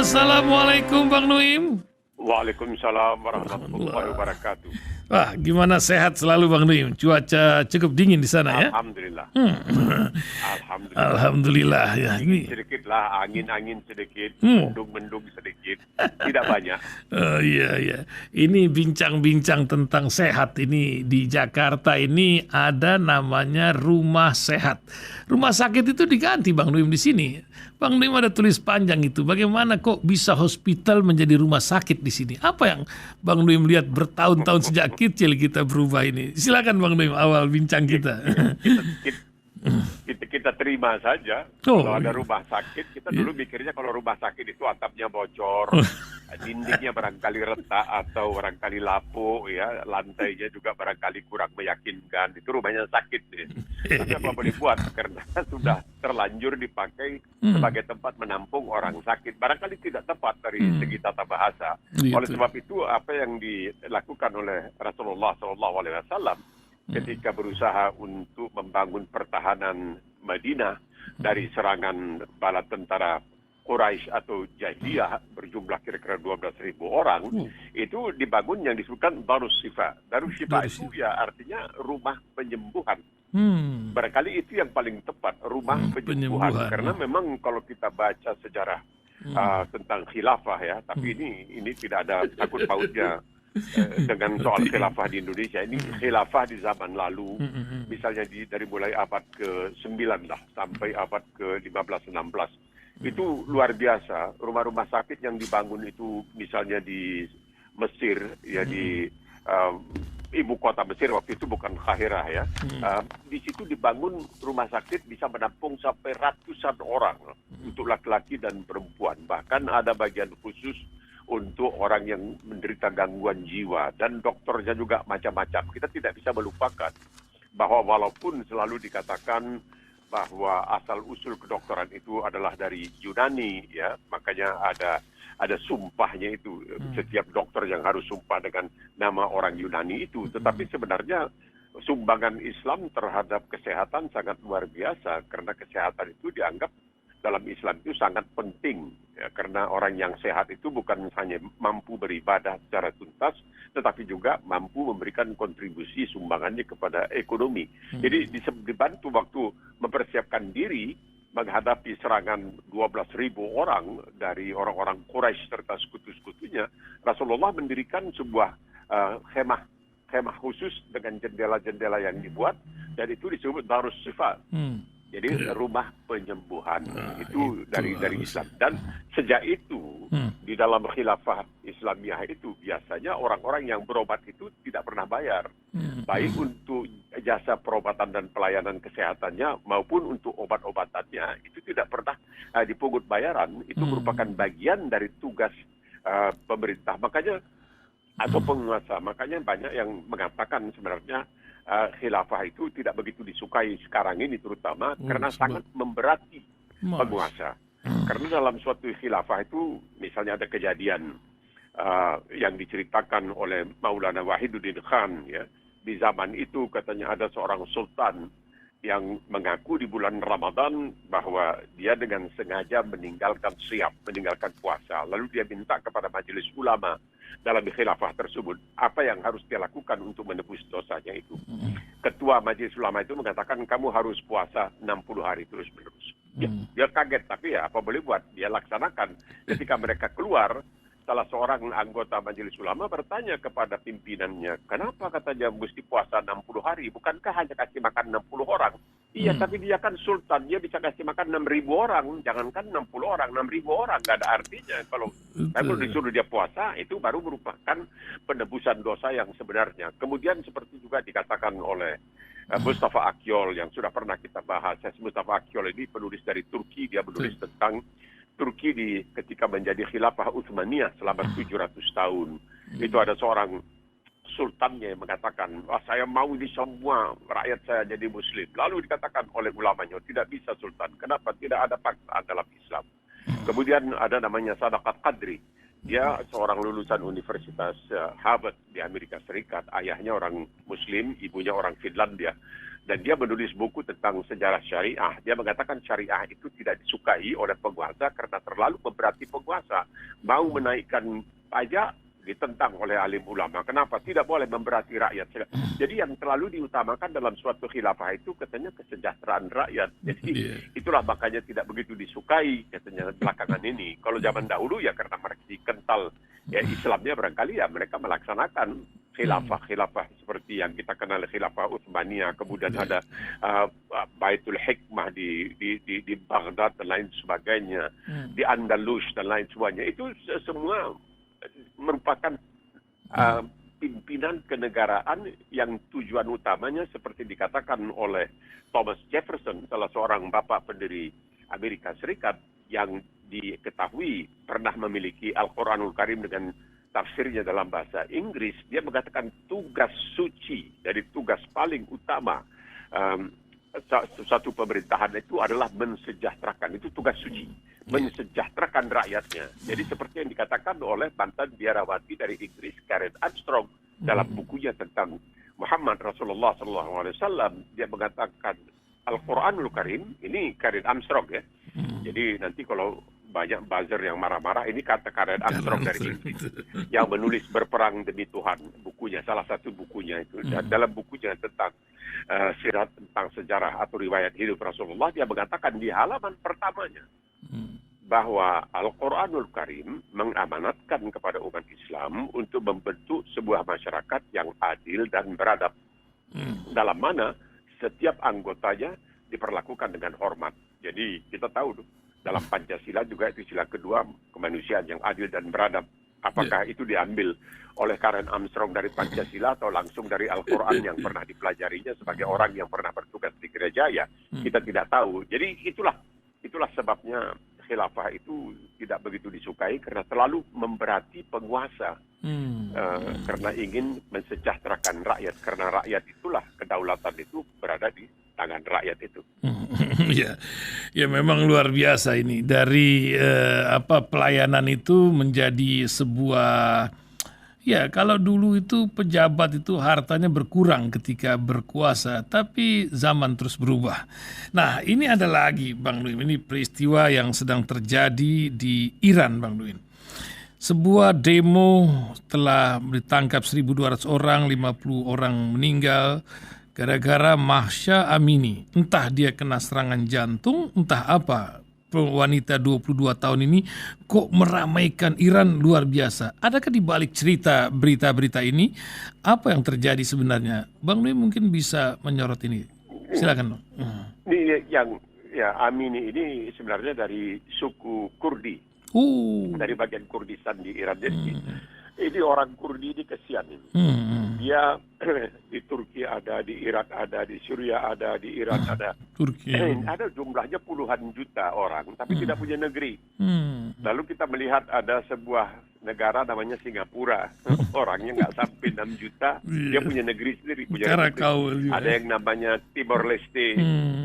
Assalamualaikum Bang Nuim. Waalaikumsalam warahmatullahi wabarakatuh. Wah, gimana, sehat selalu Bang Nuim? Cuaca cukup dingin di sana ya? Alhamdulillah. Alhamdulillah. Alhamdulillah ya. Dingin Ini sedikit lah, angin sedikit, mendung sedikit. Tidak banyak. iya. Ini bincang-bincang tentang sehat ini di Jakarta ini ada namanya rumah sehat. Rumah sakit itu diganti Bang Nuim di sini. Bang Nuim ada tulis panjang itu. Bagaimana kok bisa hospital menjadi rumah sakit di sini? Apa yang Bang Nuim lihat bertahun-tahun sejak kecil kita berubah ini? Silakan Bang Nuim awal bincang kita. Kita terima saja. Kalau ada rumah sakit, kita dulu mikirnya kalau rumah sakit itu atapnya bocor, dindingnya barangkali retak atau barangkali lapuk, ya, lantainya juga barangkali kurang meyakinkan. Itu rumahnya sakit deh. Tapi apa boleh buat, karena sudah terlanjur dipakai sebagai tempat menampung orang sakit. Barangkali tidak tepat dari segi tata bahasa. Oleh sebab itu, apa yang dilakukan oleh Rasulullah SAW ketika berusaha untuk membangun pertahanan Madinah dari serangan bala tentara Quraisy atau Jahiliyah berjumlah kira-kira 12.000 orang, itu dibangun yang disebutkan Darus Syifa. Darus Syifa itu ya artinya rumah penyembuhan. Barangkali itu yang paling tepat, rumah penyembuhan. Karena memang kalau kita baca sejarah tentang khilafah ya, tapi ini tidak ada sangkut pautnya dengan soal khilafah di Indonesia. Ini khilafah di zaman lalu, misalnya dari mulai abad ke-9 lah sampai abad ke-15-16. Itu luar biasa. Rumah-rumah sakit yang dibangun itu misalnya di Mesir, ya, di ibu kota Mesir waktu itu bukan Kahirah ya. Di situ dibangun rumah sakit bisa menampung sampai ratusan orang untuk laki-laki dan perempuan. Bahkan ada bagian khusus untuk orang yang menderita gangguan jiwa, dan dokternya juga macam-macam. Kita tidak bisa melupakan bahwa walaupun selalu dikatakan bahwa asal-usul kedokteran itu adalah dari Yunani, ya, makanya ada sumpahnya itu, setiap dokter yang harus sumpah dengan nama orang Yunani itu. Tetapi sebenarnya sumbangan Islam terhadap kesehatan sangat luar biasa, karena kesehatan itu dianggap dalam Islam itu sangat penting, ya, karena orang yang sehat itu bukan hanya mampu beribadah secara tuntas, tetapi juga mampu memberikan kontribusi sumbangannya kepada ekonomi. Jadi dibantu waktu mempersiapkan diri menghadapi serangan 12.000 orang dari orang-orang Quraisy serta sekutu-sekutunya, Rasulullah mendirikan sebuah kemah khusus dengan jendela-jendela yang dibuat, dan itu disebut Darus Syifa. Jadi rumah penyembuhan itu dari Islam. Dan sejak itu di dalam khilafah Islamiyah itu biasanya orang-orang yang berobat itu tidak pernah bayar, baik untuk jasa perobatan dan pelayanan kesehatannya maupun untuk obat-obatannya, itu tidak pernah dipungut bayaran. Itu merupakan bagian dari tugas pemerintah, makanya atau penguasa. Makanya banyak yang mengatakan sebenarnya khilafah itu tidak begitu disukai sekarang ini, terutama karena sangat memberati penguasa. Karena dalam suatu khilafah itu misalnya ada kejadian yang diceritakan oleh Maulana Wahiduddin Khan, ya. Di zaman itu katanya ada seorang sultan yang mengaku di bulan Ramadan bahwa dia dengan sengaja meninggalkan puasa. Lalu dia minta kepada majelis ulama dalam khilafah tersebut apa yang harus dia lakukan untuk menebus dosanya itu. Ketua majelis ulama itu mengatakan kamu harus puasa 60 hari terus-menerus. Dia kaget, tapi ya apa boleh buat, dia laksanakan. Ketika mereka keluar, salah seorang anggota majelis ulama bertanya kepada pimpinannya, kenapa katanya mesti puasa 60 hari? Bukankah hanya kasih makan 60 orang? Iya, tapi dia kan sultan, dia bisa kasih makan 6.000 orang. Jangankan 60 orang, 6.000 orang. Nggak ada artinya. Kalau disuruh dia puasa, itu baru merupakan penebusan dosa yang sebenarnya. Kemudian seperti juga dikatakan oleh Mustafa Akyol yang sudah pernah kita bahas. Mustafa Akyol ini penulis dari Turki, dia menulis tentang Turki ketika menjadi khilafah Utsmaniyah selama 700 tahun. Itu ada seorang sultannya yang mengatakan, saya mau ini semua rakyat saya jadi muslim. Lalu dikatakan oleh ulamanya, tidak bisa sultan. Kenapa? Tidak ada paksaan dalam Islam. Kemudian ada namanya Sadaqat Qadri. Dia seorang lulusan Universitas Harvard di Amerika Serikat. Ayahnya orang Muslim, ibunya orang Finlandia. Dan dia menulis buku tentang sejarah syariah. Dia mengatakan syariah itu tidak disukai oleh penguasa karena terlalu memberati penguasa. Mau menaikkan pajak, ditentang oleh alim ulama. Kenapa? Tidak boleh memberati rakyat. Jadi yang terlalu diutamakan dalam suatu khilafah itu katanya kesejahteraan rakyat. Jadi itulah makanya tidak begitu disukai katanya belakangan ini. Kalau zaman dahulu ya karena mereka kental ya Islamnya barangkali ya mereka melaksanakan khilafah seperti yang kita kenal khilafah Utsmaniyah. Kemudian ada Baitul Hikmah di Baghdad dan lain sebagainya. Di Andalus dan lain sebagainya. Itu semua merupakan pimpinan kenegaraan yang tujuan utamanya seperti dikatakan oleh Thomas Jefferson, salah seorang bapak pendiri Amerika Serikat yang diketahui pernah memiliki Al-Quranul Karim dengan tafsirnya dalam bahasa Inggris. Dia mengatakan tugas suci dari tugas paling utama satu pemerintahan itu adalah mensejahterakan. Itu tugas suci. Mensejahterakan rakyatnya. Jadi seperti yang dikatakan oleh mantan biarawati dari Inggris, Karen Armstrong, dalam bukunya tentang Muhammad Rasulullah SAW, dia mengatakan Al-Quranul Karim, ini Karen Armstrong ya. Jadi nanti kalau banyak buzzer yang marah-marah, ini kata Karen Armstrong dari Inggris yang menulis Berperang Demi Tuhan, bukunya, salah satu bukunya itu. Dan dalam bukunya tentang sirat, tentang sejarah atau riwayat hidup Rasulullah, dia mengatakan di halaman pertamanya bahwa Al-Quranul Karim mengamanatkan kepada umat Islam untuk membentuk sebuah masyarakat yang adil dan beradab, dalam mana setiap anggotanya diperlakukan dengan hormat. Jadi kita tahu dalam Pancasila juga itu sila kedua, kemanusiaan yang adil dan beradab. Apakah itu diambil oleh Karen Armstrong dari Pancasila atau langsung dari Al-Quran yang pernah dipelajarinya sebagai orang yang pernah bertugas di gereja, ya kita tidak tahu. Jadi itulah sebabnya khilafah itu tidak begitu disukai karena terlalu memberati penguasa, karena ingin mensejahterakan rakyat, karena rakyat itulah kedaulatan itu berada di tangan rakyat itu. Ya memang luar biasa ini dari pelayanan itu menjadi sebuah. Ya, kalau dulu itu pejabat itu hartanya berkurang ketika berkuasa, tapi zaman terus berubah. Nah, ini ada lagi, Bang Nuim, ini peristiwa yang sedang terjadi di Iran, Bang Nuim. Sebuah demo telah ditangkap 1.200 orang, 50 orang meninggal gara-gara Mahsa Amini. Entah dia kena serangan jantung, entah apa. Wanita 22 tahun ini kok meramaikan Iran luar biasa. Adakah di balik cerita berita-berita ini apa yang terjadi sebenarnya? Bang Nui mungkin bisa menyorot ini. Silakan. Ini yang Amini ini sebenarnya dari suku Kurdi. Dari bagian Kurdistan di Iran. Jadi ini orang Kurdi ini kesian ini. Dia di Turki ada, di Irak ada, di Syria ada, di Iran ada. Turki. Ada jumlahnya puluhan juta orang, tapi tidak punya negeri. Lalu kita melihat ada sebuah negara namanya Singapura. Orangnya nggak sampai 6 juta, dia punya negeri sendiri. Ada yang namanya Timor Leste,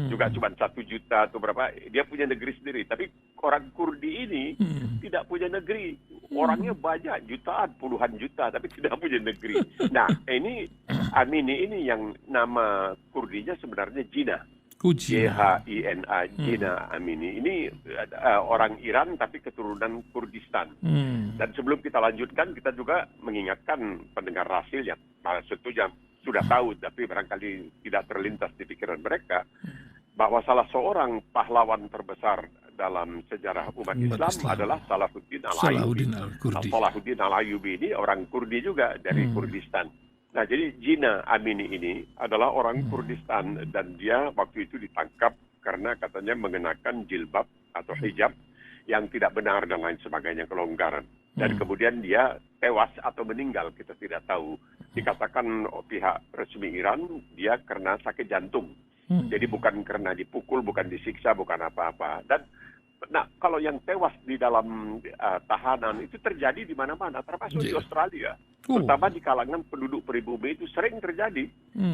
juga cuma 1 juta atau berapa. Dia punya negeri sendiri. Tapi orang Kurdi ini tidak punya negeri. Orangnya banyak, jutaan, puluhan juta, tapi tidak punya negeri. Nah, ini Amini ini yang nama Kurdinya sebenarnya Jina. Jhina, Jina Amini. Ini orang Iran tapi keturunan Kurdistan. Dan sebelum kita lanjutkan, kita juga mengingatkan pendengar Rasil yang tentunya sudah tahu, tapi barangkali tidak terlintas di pikiran mereka, bahwa salah seorang pahlawan terbesar dalam sejarah umat Islam adalah Salahuddin Al-Ayyubi. Salahuddin Al-Ayyubi ini orang Kurdi juga dari Kurdistan. Nah, jadi Jina Amini ini adalah orang Kurdistan dan dia waktu itu ditangkap karena katanya mengenakan jilbab atau hijab yang tidak benar dan lain sebagainya, kelonggaran. Dan kemudian dia tewas atau meninggal, kita tidak tahu. Dikatakan pihak resmi Iran dia karena sakit jantung. Jadi bukan karena dipukul, bukan disiksa, bukan apa-apa. Dan nah, kalau yang tewas di dalam tahanan itu terjadi di mana-mana, termasuk di Australia. Terutama di kalangan penduduk pribumi itu sering terjadi.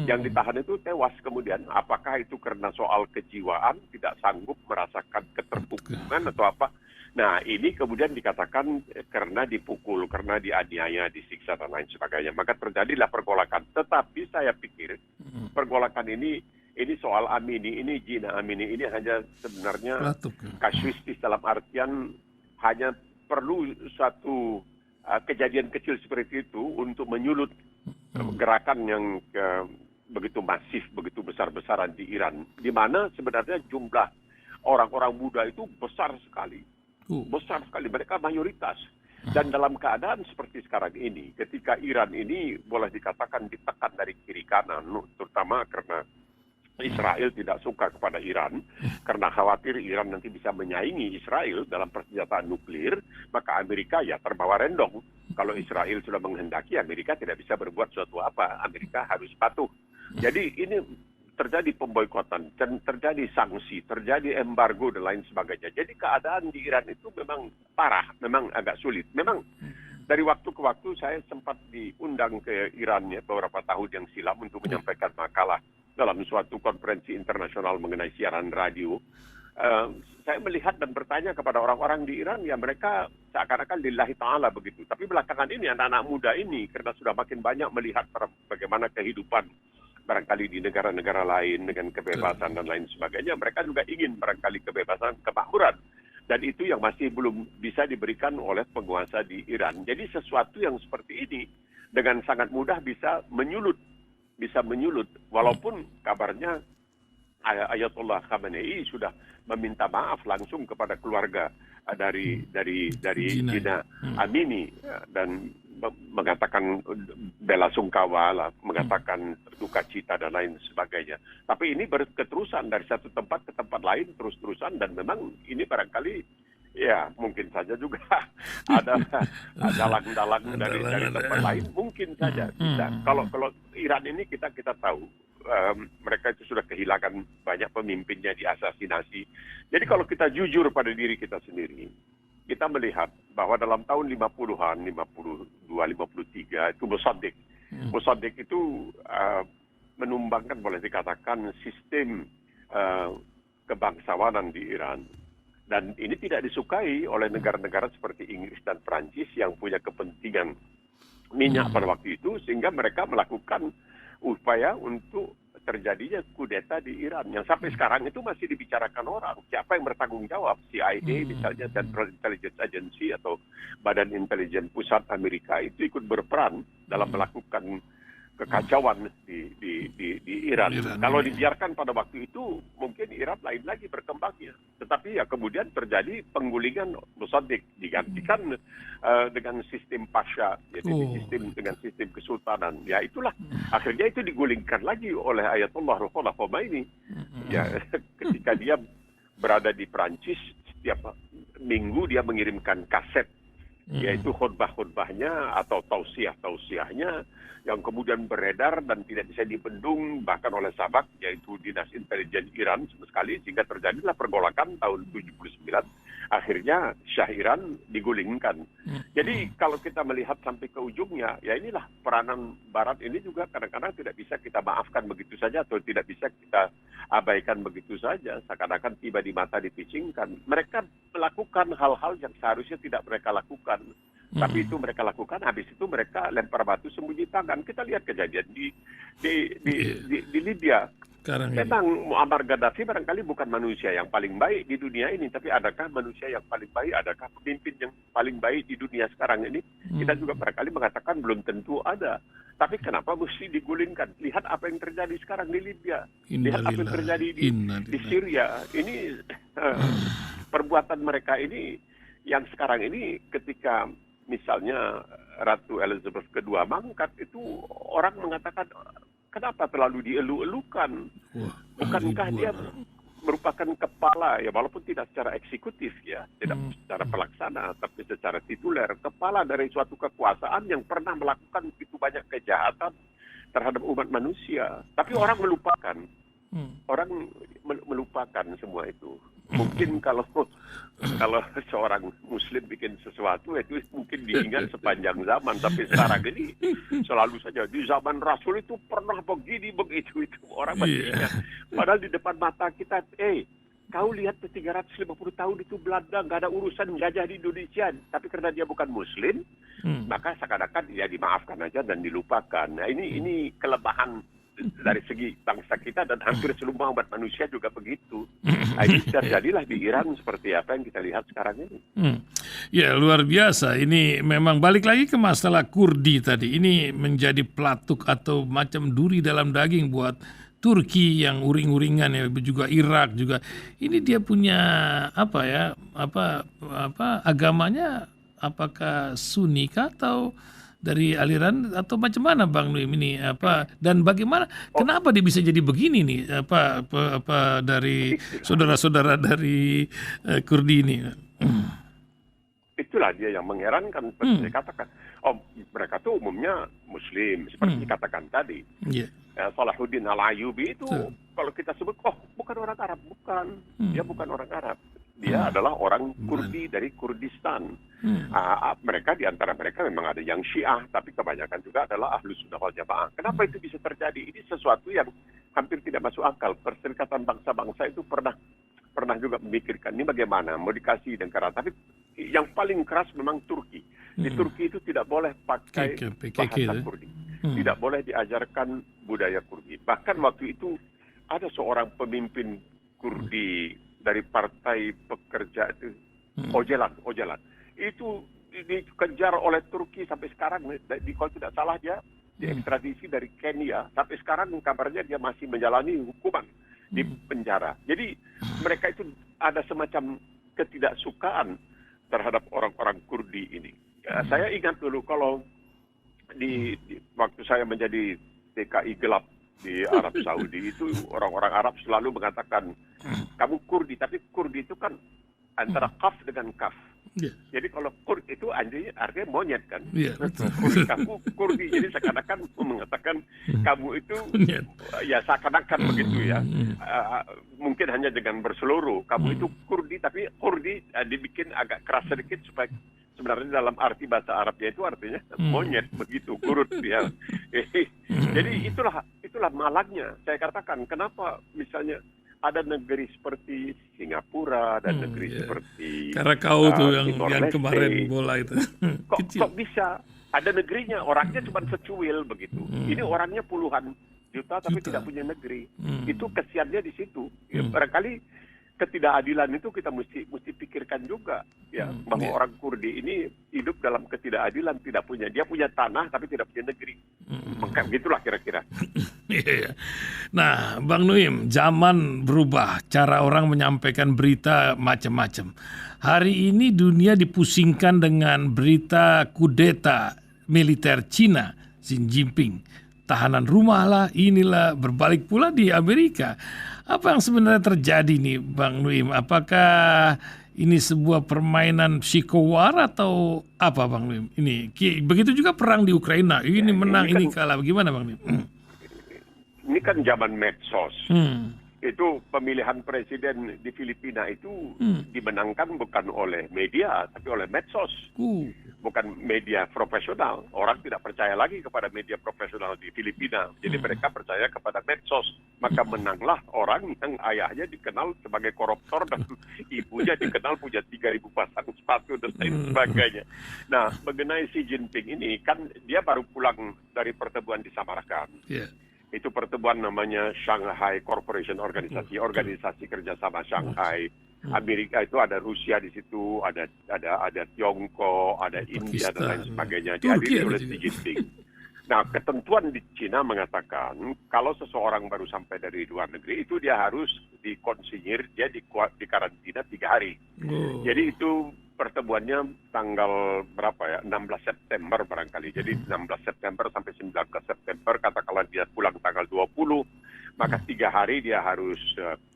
Yang ditahan itu tewas kemudian. Apakah itu karena soal kejiwaan, tidak sanggup merasakan keterpukungan atau apa? Nah, ini kemudian dikatakan karena dipukul, karena dianiaya, disiksa, dan lain sebagainya. Maka terjadilah pergolakan. Tetapi saya pikir pergolakan ini ini soal Amini, ini Gina Amini, ini hanya sebenarnya Pelatuk. kasuistis dalam artian hanya perlu suatu kejadian kecil seperti itu untuk menyulut gerakan yang begitu masif, begitu besar-besaran di Iran, di mana sebenarnya jumlah orang-orang Buddha itu besar sekali. Besar sekali, mereka mayoritas. Dan dalam keadaan seperti sekarang ini, ketika Iran ini boleh dikatakan ditekan dari kiri kanan, terutama karena Israel tidak suka kepada Iran, karena khawatir Iran nanti bisa menyaingi Israel dalam persenjataan nuklir, maka Amerika ya terbawa rendong. Kalau Israel sudah menghendaki, Amerika tidak bisa berbuat suatu apa, Amerika harus patuh. Jadi ini terjadi pemboikotan, terjadi sanksi, terjadi embargo dan lain sebagainya. Jadi keadaan di Iran itu memang parah, memang agak sulit. Memang dari waktu ke waktu saya sempat diundang ke Iran ya, beberapa tahun yang silam untuk menyampaikan makalah dalam suatu konferensi internasional mengenai siaran radio. Saya melihat dan bertanya kepada orang-orang di Iran, ya mereka seakan-akan lillahi ta'ala begitu. Tapi belakangan ini anak-anak muda ini, karena sudah makin banyak melihat bagaimana kehidupan barangkali di negara-negara lain dengan kebebasan dan lain sebagainya, mereka juga ingin barangkali kebebasan, kemakmuran. Dan itu yang masih belum bisa diberikan oleh penguasa di Iran. Jadi sesuatu yang seperti ini dengan sangat mudah bisa menyulut. Walaupun kabarnya Ayatollah Khamenei sudah meminta maaf langsung kepada keluarga dari Gina Amini dan mengatakan bela sungkawa lah, mengatakan duka cita dan lain sebagainya. Tapi ini berketerusan dari satu tempat ke tempat lain terus-terusan, dan memang ini barangkali ya mungkin saja juga ada dalang-dalang dari tempat lain, mungkin saja bisa. Kalau Iran ini kita tahu mereka itu sudah kehilangan banyak pemimpinnya, diasasinasi. Jadi kalau kita jujur pada diri kita sendiri, kita melihat bahwa dalam tahun 50-an, 52, 53 itu Mossadegh itu menumbangkan, boleh dikatakan, sistem kebangsawanan di Iran. Dan ini tidak disukai oleh negara-negara seperti Inggris dan Prancis yang punya kepentingan minyak pada waktu itu, sehingga mereka melakukan upaya untuk terjadinya kudeta di Iran yang sampai sekarang itu masih dibicarakan orang. Siapa yang bertanggung jawab? CIA misalnya, Central Intelligence Agency atau Badan Intelijen Pusat Amerika itu ikut berperan dalam melakukan kekacauan di Iran. Kalau dibiarkan pada waktu itu, mungkin Iran lain lagi berkembangnya. Tetapi ya kemudian terjadi penggulingan Mossadegh, digantikan dengan sistem pasha, jadi dengan sistem kesultanan. Ya itulah, akhirnya itu digulingkan lagi oleh Ayatollah Ruhollah Khomeini. Ya, ketika dia berada di Prancis, setiap minggu dia mengirimkan kaset, yaitu khutbah-khutbahnya atau tausiah-tausiahnya yang kemudian beredar dan tidak bisa dibendung bahkan oleh Sabak, yaitu Dinas Intelijen Iran sama sekali, sehingga terjadilah pergolakan tahun 79. Akhirnya Syah Iran digulingkan. Jadi kalau kita melihat sampai ke ujungnya, ya inilah peranan Barat ini juga kadang-kadang tidak bisa kita maafkan begitu saja atau tidak bisa kita abaikan begitu saja, seakan-akan tiba di mata dipicingkan. Mereka melakukan hal-hal yang seharusnya tidak mereka lakukan. Tapi itu mereka lakukan, habis itu mereka lempar batu sembunyi tangan. Kita lihat kejadian di Libya. Memang Muammar Gaddafi barangkali bukan manusia yang paling baik di dunia ini, tapi adakah manusia yang paling baik, adakah pemimpin yang paling baik di dunia sekarang ini? Kita juga barangkali mengatakan belum tentu ada. Tapi kenapa mesti digulingkan? Lihat apa yang terjadi sekarang di Libya. Lihat apa yang terjadi di Syria. Ini perbuatan mereka ini yang sekarang ini ketika misalnya Ratu Elizabeth II mangkat, itu orang mengatakan kenapa terlalu dielu-elukan? Bukankah dia merupakan kepala, ya walaupun tidak secara eksekutif ya, tidak secara pelaksana, tapi secara tituler, kepala dari suatu kekuasaan yang pernah melakukan begitu banyak kejahatan terhadap umat manusia. Tapi orang melupakan. Orang melupakan semua itu. Mungkin kalau seorang Muslim bikin sesuatu itu mungkin diingat sepanjang zaman, tapi sekarang ini selalu saja di zaman Rasul itu pernah begini begitu, itu orang masih ingat. Padahal di depan mata kita, kau lihat 350 tahun itu Belanda nggak ada urusan menjajah di Indonesia, tapi karena dia bukan Muslim, maka seakan-akan ya dimaafkan aja dan dilupakan. Nah ini kelemahan dari segi bangsa kita dan hampir seluruh umat manusia juga begitu. Ini terjadilah di Iran seperti apa yang kita lihat sekarang ini. Ya, luar biasa. Ini memang balik lagi ke masalah Kurdi tadi. Ini menjadi pelatuk atau macam duri dalam daging buat Turki yang uring-uringan, ya, juga Irak juga. Ini dia punya agamanya, apakah Sunni kah atau dari aliran atau macam mana Bang Nuim ini, dan bagaimana kenapa dia bisa jadi begini nih, dari saudara-saudara dari Kurdi ini? Itulah dia yang mengherankan, seperti saya katakan. Mereka tuh umumnya Muslim, seperti dikatakan tadi. Salahuddin Al-Ayyubi itu, kalau kita sebut, bukan orang Arab, bukan. Dia bukan orang Arab. Dia adalah orang Kurdi dari Kurdistan. Mereka, di antara mereka memang ada yang Syiah, tapi kebanyakan juga adalah Ahlus Sunnah wal Jamaah. Kenapa itu bisa terjadi? Ini sesuatu yang hampir tidak masuk akal. Perserikatan bangsa-bangsa itu pernah juga memikirkan ini bagaimana mau dikasih negara, tapi yang paling keras memang Turki. Di Turki itu tidak boleh pakai bahasa Kurdi, tidak boleh diajarkan budaya Kurdi. Bahkan waktu itu ada seorang pemimpin Kurdi dari partai pekerja itu, Ocalan, itu dikejar oleh Turki sampai sekarang. Kalau tidak salah dia diekstradisi dari Kenya, sampai sekarang kabarnya dia masih menjalani hukuman di penjara. Jadi mereka itu ada semacam ketidaksukaan terhadap orang-orang Kurdi ini. Saya ingat dulu kalau di waktu saya menjadi TKI gelap di Arab Saudi itu, orang-orang Arab selalu mengatakan kamu Kurdi, tapi Kurdi itu kan antara kaf dengan kaf. Jadi kalau Kurdi itu artinya monyet kan. Kamu Kurdi, jadi seakan-akan mengatakan kamu itu ya seakan-akan begitu ya. Mungkin hanya dengan berseluruh. Kamu itu Kurdi, tapi Kurdi dibikin agak keras sedikit supaya sebenarnya dalam arti bahasa Arabnya itu artinya monyet begitu, kurut ya. Jadi itulah malangnya. Saya katakan kenapa misalnya ada negeri seperti Singapura dan negeri seperti Karakau tuh yang kemarin bola itu. Kok bisa ada negerinya, orangnya cuma secuil begitu. Ini orangnya puluhan juta tapi tidak punya negeri. Itu kesiannya di situ. Ya, barangkali ketidakadilan itu kita mesti pikirkan juga ya, bahwa orang Kurdi ini hidup dalam ketidakadilan, dia punya tanah tapi tidak punya negeri. Maka gitulah kira-kira. Nah, Bang Nuim, zaman berubah, cara orang menyampaikan berita macam-macam. Hari ini dunia dipusingkan dengan berita kudeta militer Cina, Xi Jinping. Tahanan rumah lah, inilah, berbalik pula di Amerika. Apa yang sebenarnya terjadi nih Bang Nuim? Apakah ini sebuah permainan psikowar atau apa Bang Nuim? Ini begitu juga perang di Ukraina. Ini menang, ini kalah. Bagaimana Bang Nuim? Ini kan zaman medsos. Itu pemilihan presiden di Filipina itu dimenangkan bukan oleh media, tapi oleh medsos. Bukan media profesional. Orang tidak percaya lagi kepada media profesional di Filipina. Jadi mereka percaya kepada medsos. Maka menanglah orang yang ayahnya dikenal sebagai koruptor dan ibunya dikenal punya 3.000 pasang sepatu dan lain sebagainya. Nah, mengenai Xi Jinping ini, kan dia baru pulang dari pertemuan di Samarkand. Itu pertemuan namanya Shanghai Corporation organisasi kerjasama Shanghai. Amerika itu ada Rusia di situ, ada Tiongkok, ada India dan lain sebagainya. Dihadiri oleh Xi Jinping. Nah, ketentuan di Cina mengatakan kalau seseorang baru sampai dari luar negeri itu dia harus dikonsinyir, dia di karantina 3 hari. Jadi itu pertemuannya tanggal berapa ya? 16 September barangkali. Jadi 16 September sampai 19 September, katakanlah dia pulang tanggal 20, maka 3 hari dia harus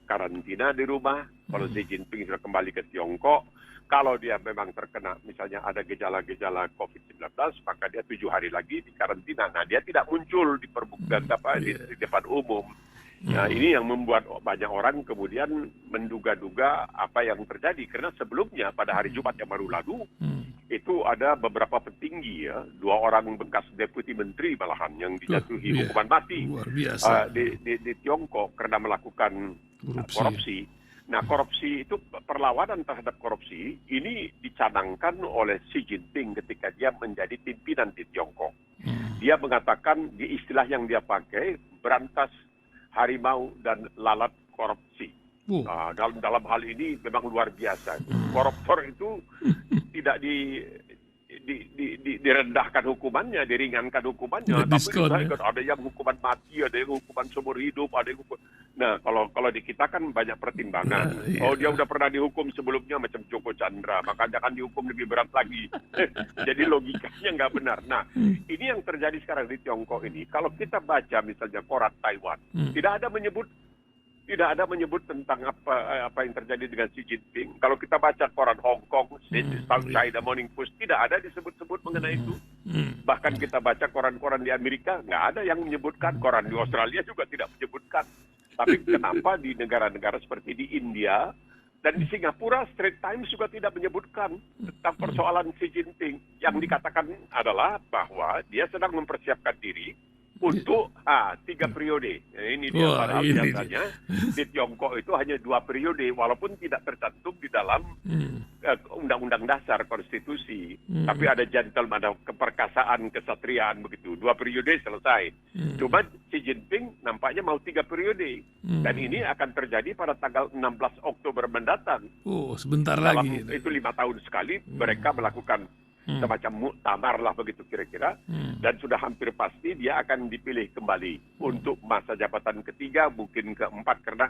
karantina di rumah. Kalau Xi Jinping sudah kembali ke Tiongkok, kalau dia memang terkena misalnya ada gejala-gejala COVID-19, maka dia 7 hari lagi di karantina. Nah, dia tidak muncul di permukaan di depan umum. Nah, ini yang membuat banyak orang kemudian menduga-duga apa yang terjadi. Karena sebelumnya pada hari Jumat yang baru lalu, itu ada beberapa petinggi ya, 2 orang bekas deputi menteri malahan yang dijatuhi hukuman mati luar biasa. Di Tiongkok karena melakukan korupsi. Nah, korupsi itu, perlawanan terhadap korupsi ini dicanangkan oleh Xi Jinping ketika dia menjadi pimpinan di Tiongkok. Dia mengatakan di istilah yang dia pakai, berantas harimau dan lalat korupsi. Nah, dalam hal ini memang luar biasa. Koruptor itu tidak direndahkan hukumannya, diringankan hukumannya, tapi ada yang hukuman mati, ada yang hukuman seumur hidup, ada yang hukuman. Nah, kalau di kita kan banyak pertimbangan. Oh, dia udah pernah dihukum sebelumnya macam Joko Chandra, maka jangan dihukum lebih berat lagi. Jadi logikanya nggak benar. Nah, ini yang terjadi sekarang di Tiongkok ini. Kalau kita baca misalnya koran Taiwan, tidak ada menyebut tentang apa yang terjadi dengan Xi Jinping. Kalau kita baca koran Hong Kong, South China Morning Post, tidak ada disebut-sebut mengenai itu. Bahkan kita baca koran-koran di Amerika, nggak ada yang menyebutkan. Koran di Australia juga tidak menyebutkan. Tapi kenapa di negara-negara seperti di India dan di Singapura, Straits Times juga tidak menyebutkan tentang persoalan Xi Jinping. Yang dikatakan adalah bahwa dia sedang mempersiapkan diri untuk 3 periode. Ini dia padahal biasanya di Tiongkok itu hanya 2 periode, walaupun tidak tercantum di dalam Undang-Undang Dasar Konstitusi. Tapi ada gentleman, ada keperkasaan, kesatriaan begitu. 2 periode selesai. Cuma Xi Jinping nampaknya mau 3 periode. Dan ini akan terjadi pada tanggal 16 Oktober mendatang. Sebentar lagi. Itu 5 tahun sekali mereka melakukan semacam muktamar lah begitu kira-kira, dan sudah hampir pasti dia akan dipilih kembali untuk masa jabatan ketiga, mungkin keempat, karena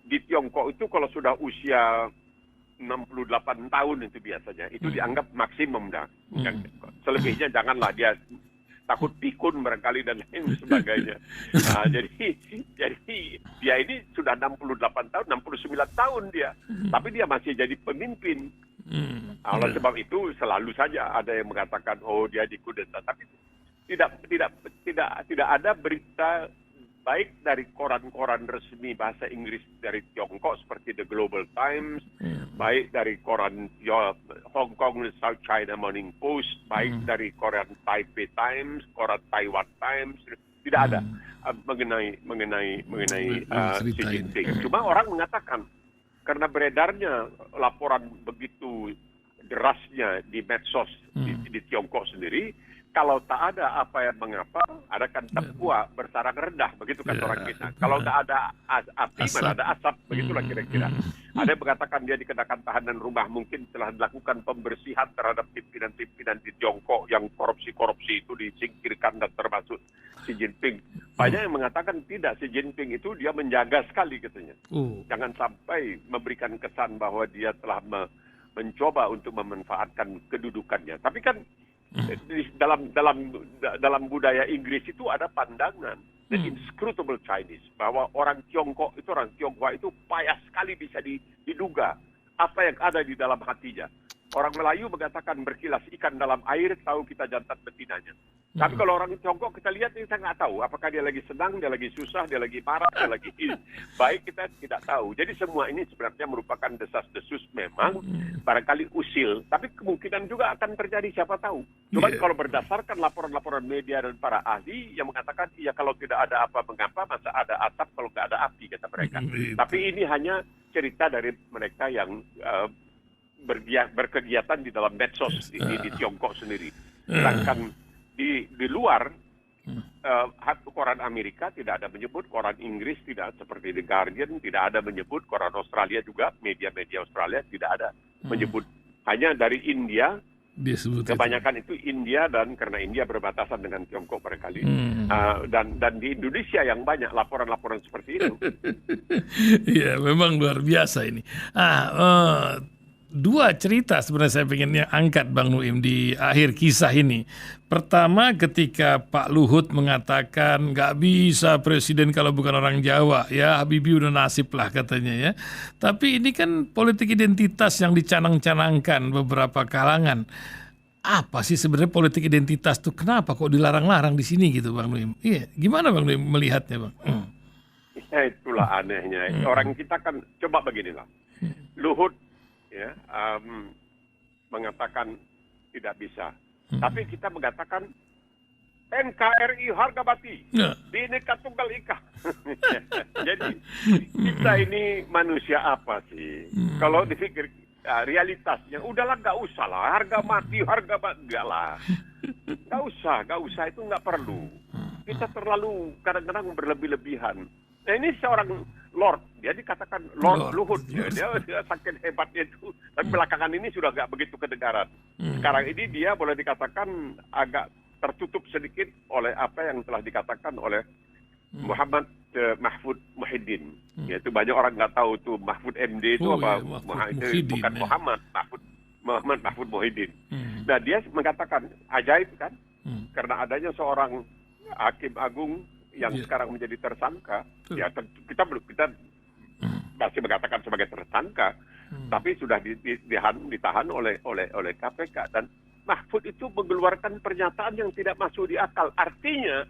di Tiongkok itu kalau sudah usia 68 tahun itu biasanya itu dianggap maksimum dah. Selebihnya janganlah, dia takut pikun barangkali dan lain sebagainya. Nah, jadi dia ini sudah 68 tahun, 69 tahun dia, tapi dia masih jadi pemimpin. Oleh sebab itu selalu saja ada yang mengatakan dia dikudeta, tapi tidak ada berita baik dari koran-koran resmi bahasa Inggris dari Tiongkok seperti The Global Times, baik dari koran Hong Kong South China Morning Post, baik dari koran Taipei Times, koran Taiwan Times, tidak ada mengenai Xi Jinping. Cuma orang mengatakan karena beredarnya laporan begitu derasnya di medsos di Tiongkok sendiri, kalau tak ada apa yang mengapa, adakan tepua bersarang rendah, begitu kan orang kita. Kalau tak ada api, mana ada asap, begitulah kira-kira. Ada yang mengatakan dia dikenakan tahanan rumah, mungkin telah dilakukan pembersihan terhadap pimpinan-pimpinan di Tiongkok yang korupsi-korupsi itu disingkirkan, dan termasuk Xi Jinping. Banyak yang mengatakan tidak, Xi Jinping itu dia menjaga sekali katanya. Jangan sampai memberikan kesan bahwa dia telah mencoba untuk memanfaatkan kedudukannya. Tapi kan dalam budaya Inggris itu ada pandangan the inscrutable Chinese, bahwa orang Tiongkok itu, orang Tionghoa itu payah sekali bisa diduga apa yang ada di dalam hatinya. Orang Melayu mengatakan berkilas ikan dalam air, tahu kita jantan betinanya. Tapi kalau orang Tiongkok kita lihat, kita nggak tahu apakah dia lagi senang, dia lagi susah, dia lagi marah, dia lagi baik, kita tidak tahu. Jadi semua ini sebenarnya merupakan desas-desus, memang barangkali usil, tapi kemungkinan juga akan terjadi, siapa tahu. Cuma kalau berdasarkan laporan-laporan media dan para ahli yang mengatakan, iya kalau tidak ada apa mengapa, masa ada asap kalau nggak ada api, kata mereka. Tapi ini hanya cerita dari mereka yang berkegiatan di dalam medsos di Tiongkok sendiri. Sedangkan di luar, koran Amerika tidak ada menyebut, koran Inggris tidak, seperti The Guardian tidak ada menyebut, koran Australia juga, media-media Australia tidak ada menyebut. Hanya dari India, kebanyakan itu India, dan karena India berbatasan dengan Tiongkok barangkali, dan di Indonesia yang banyak laporan-laporan seperti itu. Iya, memang luar biasa ini. Dua cerita sebenarnya saya pengen angkat, Bang Nuim, di akhir kisah ini. Pertama, ketika Pak Luhut mengatakan nggak bisa presiden kalau bukan orang Jawa, ya Habibie udah nasib lah katanya ya. Tapi ini kan politik identitas yang dicanang-canangkan beberapa kalangan. Apa sih sebenarnya politik identitas tuh? Kenapa kok dilarang-larang di sini gitu, Bang Nuim? Iya, gimana Bang Nuim melihatnya, Bang? Ya, itulah anehnya. Orang kita kan, coba beginilah. Luhut mengatakan tidak bisa. Tapi kita mengatakan NKRI harga mati, Ya. Bhinneka Tunggal Ika. Jadi kita ini manusia apa sih? Kalau dipikir realitasnya, udahlah nggak usah lah, harga mati, enggak lah. Nggak usah itu nggak perlu. Kita terlalu kadang-kadang berlebih-lebihan. Nah ini seorang Lord, dia dikatakan Lord Luhut. Dia saking hebatnya itu. Tapi belakangan ini sudah nggak begitu kedengaran. Sekarang ini dia boleh dikatakan agak tertutup sedikit oleh apa yang telah dikatakan oleh Muhammad Mahfud Muhyiddin. Yaitu banyak orang nggak tahu tuh Mahfud MD itu apa. Itu bukan Muhammad Mahfud Muhyiddin. Nah dia mengatakan ajaib kan, karena adanya seorang hakim agung yang sekarang menjadi tersangka. Ya kita masih mengatakan sebagai tersangka, tapi sudah ditahan oleh KPK. Dan Mahfud itu mengeluarkan pernyataan yang tidak masuk di akal. Artinya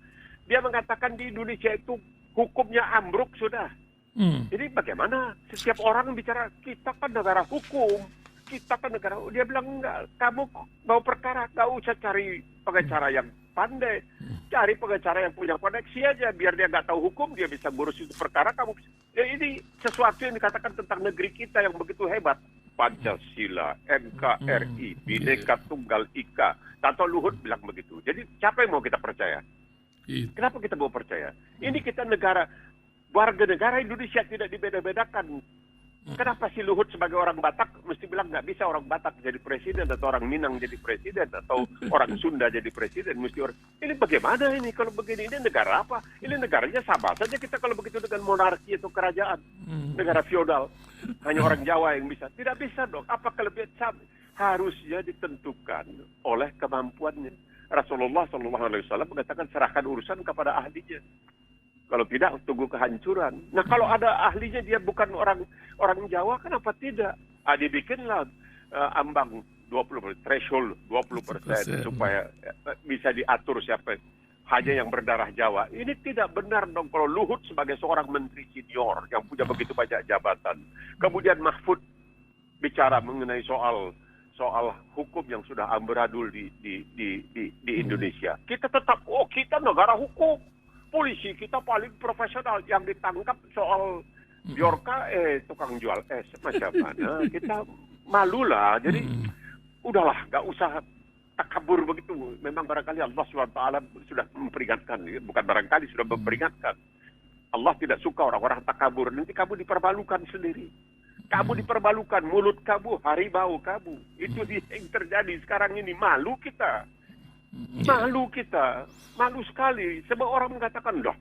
dia mengatakan di Indonesia itu hukumnya ambruk sudah. Jadi bagaimana setiap orang bicara kita kan negara hukum, kita kan negara. Dia bilang enggak, kamu mau perkara nggak usah cari pengacara yang pandai, cari pengacara yang punya koneksi aja, biar dia nggak tahu hukum dia bisa ngurus itu perkara kamu. Ya, ini sesuatu yang dikatakan tentang negeri kita yang begitu hebat. Pancasila, NKRI, Bhinneka Tunggal Ika. Tato Luhut bilang begitu. Jadi siapa yang mau kita percaya? Kenapa kita mau percaya? Ini kita negara, warga negara Indonesia tidak dibeda-bedakan. Kenapa si Luhut sebagai orang Batak mesti bilang nggak bisa orang Batak jadi presiden, atau orang Minang jadi presiden, atau orang Sunda jadi presiden? Mesti orang ini bagaimana ini kalau begini? Ini negara apa? Ini negaranya sama saja kita kalau begitu dengan monarki atau kerajaan, negara feodal. Hanya orang Jawa yang bisa. Tidak bisa dong. Apa kelebihan? Harusnya ditentukan oleh kemampuannya. Rasulullah SAW mengatakan serahkan urusan kepada ahlinya. Kalau tidak, tunggu kehancuran. Nah, kalau ada ahlinya dia bukan orang Jawa, kenapa tidak? Dibikinlah ambang 20%, threshold 20% supaya bisa diatur siapa hanya yang berdarah Jawa. Ini tidak benar dong kalau Luhut sebagai seorang menteri senior yang punya begitu banyak jabatan. Kemudian Mahfud bicara mengenai soal hukum yang sudah amburadul di Indonesia. Kita tetap, kita negara hukum. Polisi kita paling profesional, yang ditangkap soal Biorka tukang jual es macam mana, kita malu lah. Jadi udahlah, nggak usah takabur begitu. Memang barangkali Allah SWT sudah memperingatkan, bukan barangkali sudah memperingatkan. Allah tidak suka orang-orang takabur. Nanti kamu dipermalukan sendiri. Kamu dipermalukan, mulut kamu, harimau kamu. Itu yang terjadi sekarang ini. Malu kita. Malu kita, malu sekali. Semua orang mengatakan, dah,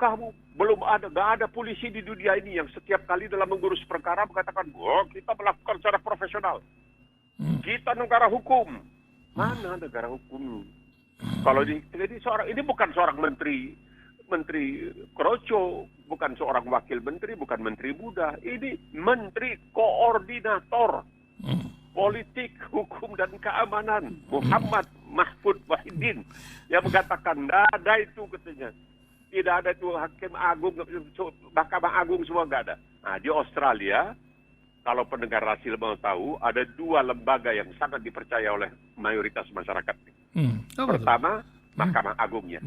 kamu belum ada, nggak ada polisi di dunia ini yang setiap kali dalam mengurus perkara mengatakan, kita melakukan secara profesional. Kita negara hukum. Mana negara hukum? Kalau ini bukan seorang menteri kroco, bukan seorang wakil menteri, bukan menteri muda. Ini menteri koordinator politik, hukum, dan keamanan, Muhammad Mahfud Muhyiddin, yang mengatakan tidak ada itu, katanya. Tidak ada itu hakim agung, mahkamah agung semua nggak ada. Nah, di Australia, kalau pendengar Rasil mau tahu, ada dua lembaga yang sangat dipercaya oleh mayoritas masyarakat. Pertama, mahkamah agungnya.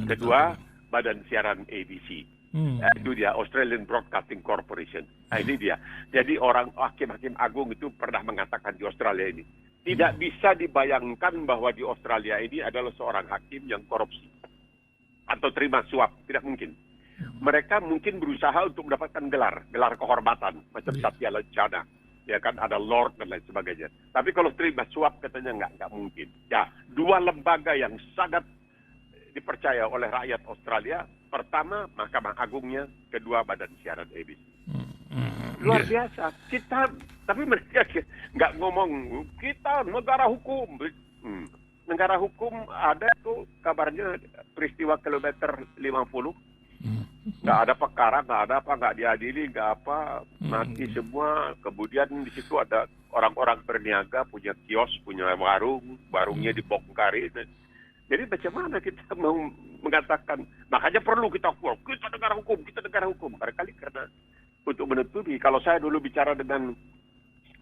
Kedua, badan siaran ABC. Itu dia, Australian Broadcasting Corporation. Nah, ini dia. Jadi hakim-hakim agung itu pernah mengatakan di Australia ini, tidak bisa dibayangkan bahwa di Australia ini adalah seorang hakim yang korupsi atau terima suap. Tidak mungkin. Mereka mungkin berusaha untuk mendapatkan gelar kehormatan, macam Satya Lancana. Ya kan, ada Lord dan lain sebagainya. Tapi kalau terima suap katanya nggak mungkin. Ya, dua lembaga yang sangat dipercaya oleh rakyat Australia. Pertama, Mahkamah Agungnya. Kedua, badan siaran ABC. Luar biasa. Tapi mereka nggak ngomong, kita negara hukum. Negara hukum ada tuh kabarnya peristiwa kilometer 50. Nggak ada perkara, nggak ada apa, nggak diadili, nggak apa, mati semua. Kemudian di situ ada orang-orang berniaga, punya kios, punya warungnya dibongkarin. Jadi bagaimana kita mau mengatakan, makanya perlu kita negara hukum, kita negara hukum. Barangkali karena untuk menutupi, kalau saya dulu bicara dengan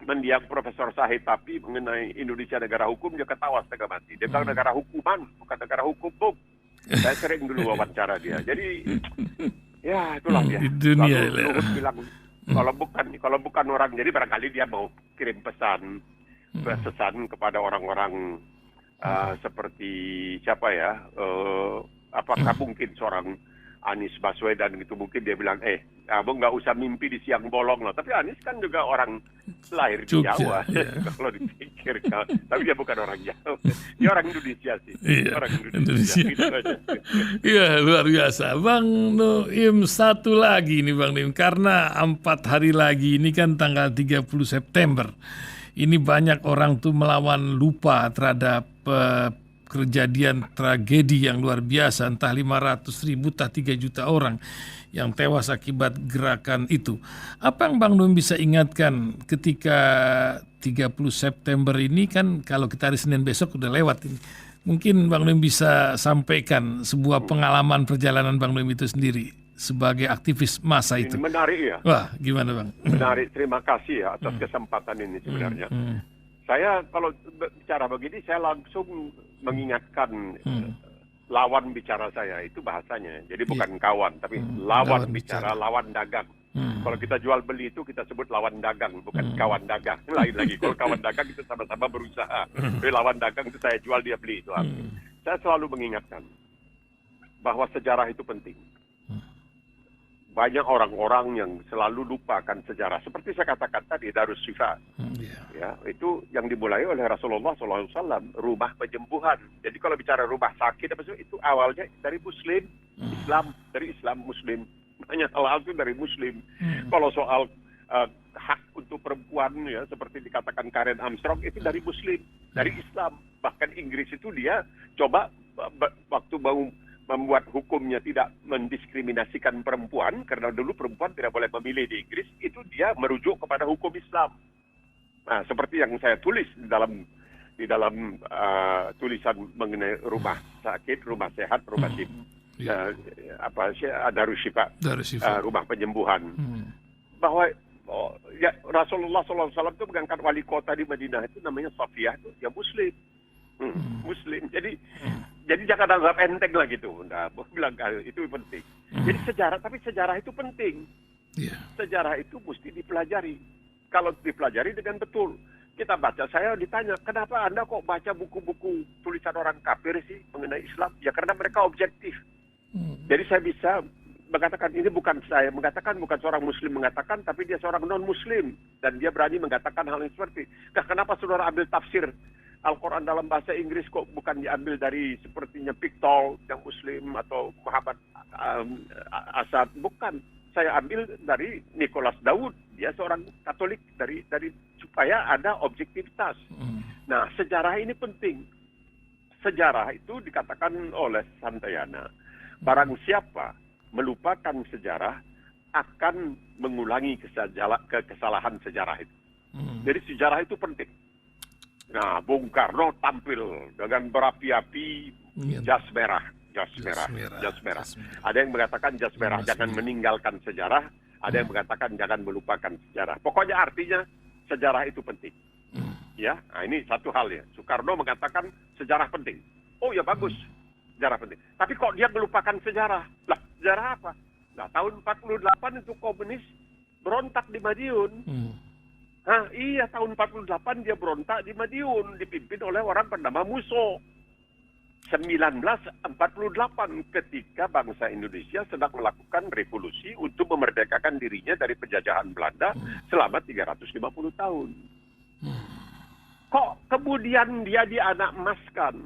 mendiang Profesor Sahid Tapi mengenai Indonesia negara hukum, dia ketawa setengah mati. Dia bilang negara hukuman, bukan negara hukum, Bung. Saya sering dulu wawancara dia. Jadi, ya itulah dia. Di dunia. Lalu Luhut bilang, kalau bukan orang, jadi barangkali dia mau kirim pesan kepada orang-orang seperti siapa ya? Apakah mungkin seorang Anies Baswedan gitu, mungkin dia bilang, kamu nggak usah mimpi di siang bolong lah. Tapi Anies kan juga orang lahir di Jawa, kalau dipikir. Tapi dia bukan orang Jawa, dia orang Indonesia sih. Orang Indonesia. Iya, luar biasa. Bang Noim, satu lagi nih Bang Noim, karena 4 hari lagi, ini kan tanggal 30 September. Ini banyak orang tuh melawan lupa terhadap kejadian tragedi yang luar biasa, entah 500.000, entah 3 juta orang yang tewas akibat gerakan itu. Apa yang Bang Noim bisa ingatkan ketika 30 September ini, kan kalau kita hari Senin besok udah lewat ini. Mungkin Bang Noim bisa sampaikan sebuah pengalaman perjalanan Bang Noim itu sendiri sebagai aktivis massa itu. Ini menarik ya. Wah, gimana Bang? Menarik, terima kasih ya atas kesempatan ini sebenarnya. Saya kalau bicara begini, saya langsung mengingatkan lawan bicara saya, itu bahasanya. Jadi bukan kawan, tapi lawan bicara, lawan dagang. Kalau kita jual beli itu kita sebut lawan dagang, bukan kawan dagang. Lain lagi, kalau kawan dagang itu sama-sama berusaha. Tapi lawan dagang itu saya jual, dia beli. Itu saya selalu mengingatkan bahwa sejarah itu penting. Banyak orang-orang yang selalu lupakan sejarah. Seperti saya katakan tadi, Darus Syifa. Ya, itu yang dimulai oleh Rasulullah SAW, rumah penyembuhan. Jadi kalau bicara rumah sakit, itu awalnya dari Muslim, Islam, dari Islam Muslim. Banyak hal-hal itu dari Muslim. Kalau soal hak untuk perempuan, ya seperti dikatakan Karen Armstrong, itu dari Muslim, dari Islam. Bahkan Inggris itu dia coba waktu mau membuat hukumnya tidak mendiskriminasikan perempuan, karena dulu perempuan tidak boleh memilih di Inggris, itu dia merujuk kepada hukum Islam. Nah, seperti yang saya tulis di dalam tulisan mengenai rumah sakit, rumah sehat, rumah Darus Syifa, rumah penyembuhan. Bahwa Rasulullah SAW itu mengangkat wali kota di Madinah itu namanya Safiyah, itu ya Muslim. Muslim. Jadi jangan anggap enteng lah gitu. Nah, bilang itu penting. Jadi sejarah itu penting. Sejarah itu mesti dipelajari. Kalau dipelajari dengan betul. Kita baca, saya ditanya, kenapa Anda kok baca buku-buku tulisan orang kafir sih mengenai Islam? Ya karena mereka objektif. Jadi saya bisa mengatakan, ini bukan saya mengatakan, bukan seorang Muslim mengatakan, tapi dia seorang non-Muslim. Dan dia berani mengatakan hal yang seperti. Nah, kenapa saudara ambil tafsir Al-Quran dalam bahasa Inggris kok bukan diambil dari sepertinya Piktol yang Muslim atau Muhammad Asad? Bukan. Saya ambil dari Nicholas Daud. Dia seorang Katolik, dari supaya ada objektivitas. Nah, sejarah ini penting. Sejarah itu dikatakan oleh Santayana, barang siapa melupakan sejarah akan mengulangi kesalahan sejarah itu. Jadi sejarah itu penting. Nah, Bung Karno tampil dengan berapi-api jas merah. Ada yang mengatakan jas merah jangan meninggalkan sejarah, ada yang mengatakan jangan melupakan sejarah. Pokoknya artinya sejarah itu penting. Ya, nah ini satu hal ya. Soekarno mengatakan sejarah penting. Oh ya bagus, sejarah penting. Tapi kok dia melupakan sejarah? Lah, sejarah apa? Nah, tahun 48 itu komunis berontak di Madiun. Iya, tahun 48 dia berontak di Madiun, dipimpin oleh orang bernama Musso. 1948 ketika bangsa Indonesia sedang melakukan revolusi untuk memerdekakan dirinya dari penjajahan Belanda selama 350 tahun. Kok kemudian dia dianak-emaskan?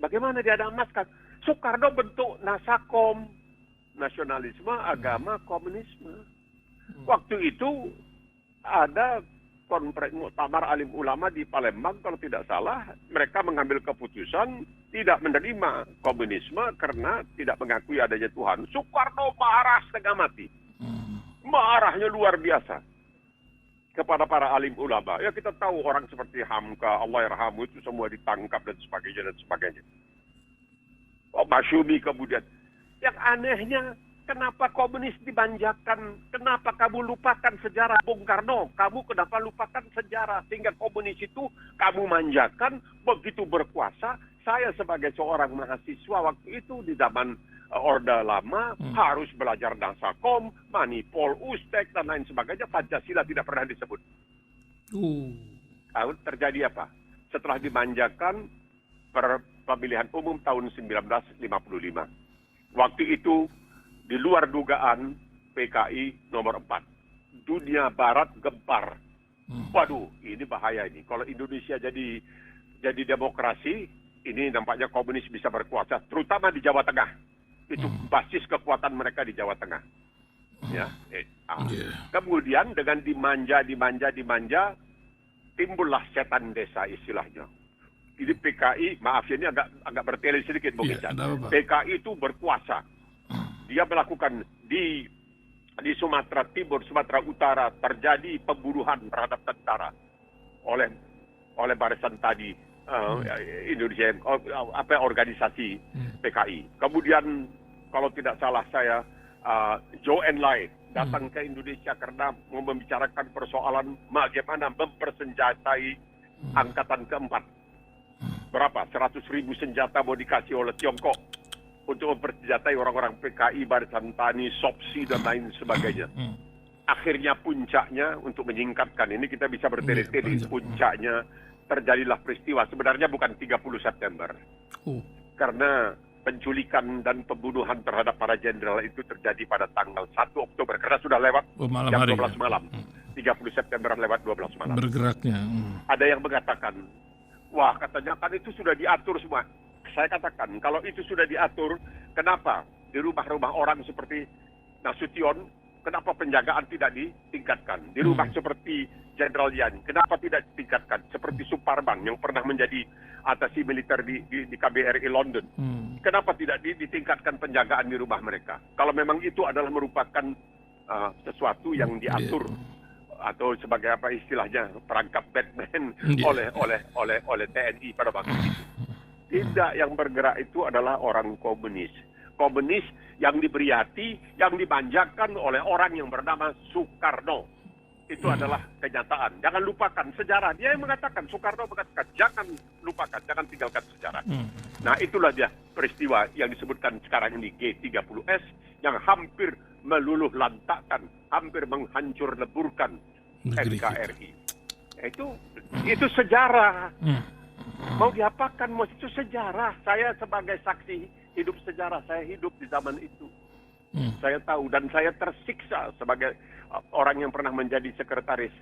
Bagaimana dianak-emaskan? Soekarno bentuk Nasakom, nasionalisme, agama, komunisme. Waktu itu ada muktamar alim ulama di Palembang kalau tidak salah, mereka mengambil keputusan tidak menerima komunisme karena tidak mengakui adanya Tuhan. Soekarno marah setengah mati. Marahnya luar biasa kepada para alim ulama. Ya kita tahu orang seperti Hamka, Allah yarhamu, itu semua ditangkap dan sebagainya dan sebagainya. Masyumi kemudian. Yang anehnya kenapa komunis dimanjakan? Kenapa kamu lupakan sejarah Bung Karno? Kamu kenapa lupakan sejarah? Sehingga komunis itu kamu manjakan, begitu berkuasa. Saya sebagai seorang mahasiswa waktu itu di zaman Orde Lama harus belajar Nasakom, Manipol, Ustek, dan lain sebagainya. Pancasila tidak pernah disebut. Lalu terjadi apa? Setelah dimanjakan pemilihan umum tahun 1955. Waktu itu di luar dugaan PKI nomor 4. Dunia Barat gempar. Waduh, ini bahaya ini. Kalau Indonesia jadi demokrasi, ini nampaknya komunis bisa berkuasa, terutama di Jawa Tengah. Itu basis kekuatan mereka di Jawa Tengah. Ya. Kemudian dengan dimanja, timbullah setan desa istilahnya. Ini PKI, maaf ya, ini agak bertele sedikit Bung Ican. PKI itu berkuasa. Dia melakukan di Sumatera Timur, Sumatera Utara terjadi pembunuhan terhadap tentara oleh barisan tadi Indonesia organisasi PKI. Kemudian kalau tidak salah saya Zhou Enlai datang ke Indonesia karena membicarakan persoalan bagaimana mempersenjatai angkatan keempat. Berapa? 100.000 senjata mau dikasih oleh Tiongkok untuk mempersenjatai orang-orang PKI, Barisan Tani, Sopsi, dan lain sebagainya. Akhirnya puncaknya, untuk menyingkatkan ini kita bisa bertele-tele, puncaknya terjadilah peristiwa. Sebenarnya bukan 30 September. Karena penculikan dan pembunuhan terhadap para jenderal itu terjadi pada tanggal 1 Oktober. Karena sudah lewat jam 12 malam. 30 September lewat 12 malam. Bergeraknya. Ada yang mengatakan, wah katanya kan itu sudah diatur semua. Saya katakan, kalau itu sudah diatur, kenapa di rumah-rumah orang seperti Nasution, kenapa penjagaan tidak ditingkatkan? Di rumah seperti Jenderal Yan, kenapa tidak ditingkatkan? Seperti Suparman yang pernah menjadi atasi militer di KBRI London. Kenapa tidak ditingkatkan penjagaan di rumah mereka? Kalau memang itu adalah merupakan sesuatu yang diatur atau sebagai apa istilahnya perangkap Batman oleh TNI pada waktu itu. Tidak, yang bergerak itu adalah orang komunis. Komunis yang diberi hati, yang dimanjakan oleh orang yang bernama Soekarno. Itu adalah kenyataan. Jangan lupakan sejarah. Dia yang mengatakan, Soekarno mengatakan, jangan lupakan, jangan tinggalkan sejarah. Nah, itulah dia peristiwa yang disebutkan sekarang ini G30S yang hampir meluluh lantakkan, hampir menghancur leburkan NKRI. Itu sejarah. Mau diapakan? Itu sejarah. Saya sebagai saksi hidup sejarah, saya hidup di zaman itu. Saya tahu dan saya tersiksa sebagai orang yang pernah menjadi sekretaris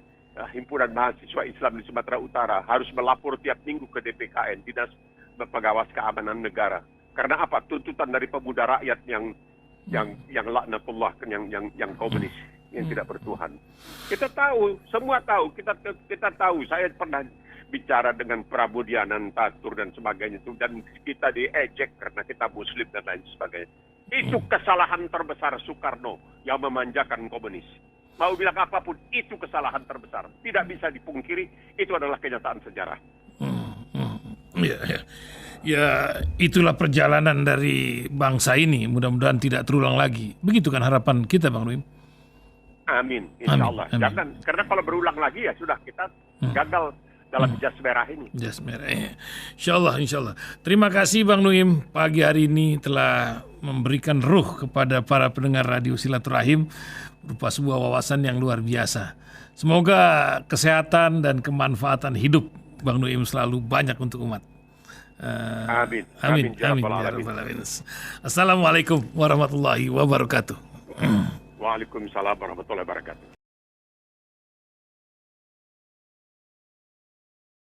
Himpunan Mahasiswa Islam di Sumatera Utara, harus melapor tiap minggu ke DPKN, Dinas Pengawas Keamanan Negara. Karena apa? Tuntutan dari pemuda rakyat yang laknatullah, yang komunis, yang tidak bertuhan. Kita tahu, semua tahu, kita tahu. Saya pernah bicara dengan Prabu Dianantatur dan sebagainya itu, dan kita diejek karena kita Muslim dan lain sebagainya. Itu kesalahan terbesar Soekarno yang memanjakan komunis. Mau bilang apapun, itu kesalahan terbesar. Tidak bisa dipungkiri, itu adalah kenyataan sejarah. Ya, itulah perjalanan dari bangsa ini. Mudah-mudahan tidak terulang lagi. Begitu kan harapan kita, Bang Nuim? Amin, insya Allah. Jangan, karena kalau berulang lagi ya sudah, kita gagal dalam jas merah ini. Jas merah, ya. Insya Allah. Terima kasih Bang Nuim, pagi hari ini telah memberikan ruh kepada para pendengar Radio Silaturahim berupa sebuah wawasan yang luar biasa. Semoga kesehatan dan kemanfaatan hidup Bang Nuim selalu banyak untuk umat. Amin. Ya Rabbal Alamin. Assalamualaikum warahmatullahi wabarakatuh. Waalaikumsalam warahmatullahi wabarakatuh.